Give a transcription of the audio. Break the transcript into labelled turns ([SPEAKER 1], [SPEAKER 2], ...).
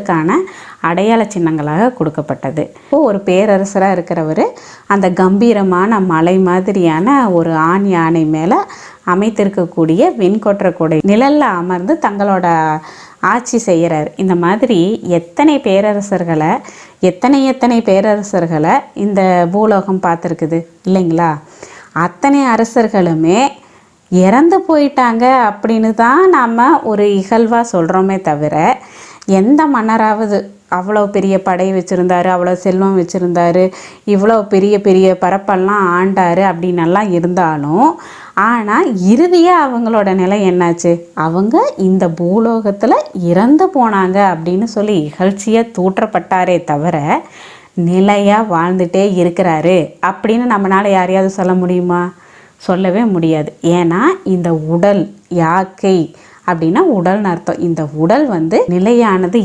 [SPEAKER 1] புகழுக்கான அடையாள சின்னங்களாக கொடுக்கப்பட்டது. ஒரு பேரரசராக இருக்கிறவர் அந்த கம்பீரமான மலை மாதிரியான ஒரு ஆண் யானை மேலே அமைத்திருக்கக்கூடிய வெண்கொற்ற குடை நிழலில் அமர்ந்து தங்களோட ஆட்சி செய்கிறார். இந்த மாதிரி எத்தனை பேரரசர்களை இந்த பூலோகம் பார்த்துருக்குது இல்லைங்களா? அத்தனை அரசர்களுமே இறந்து போயிட்டாங்க அப்படின்னு தான் நாம் ஒரு இகழ்வாக சொல்கிறோமே தவிர, எந்த மன்னராவது அவ்வளோ பெரிய படை வச்சுருந்தாரு, அவ்வளோ செல்வம் வச்சுருந்தாரு, இவ்வளோ பெரிய பெரிய பரப்பெல்லாம் ஆண்டார் அப்படின்னெல்லாம் இருந்தாலும், ஆனால் இறுதியாக அவங்களோட நிலை என்னாச்சு? அவங்க இந்த பூலோகத்தில் இறந்து போனாங்க அப்படின்னு சொல்லி இகழ்ச்சியாக தூற்றப்பட்டாரே தவிர, நிலையாக வாழ்ந்துட்டே இருக்கிறாரு அப்படின்னு நம்மளால் யாரையாவது சொல்ல முடியுமா? சொல்லவே முடியாது. ஏன்னா இந்த உடல் யாக்கை அப்படின்னா உடல்னு அர்த்தம். இந்த உடல் நிலையானது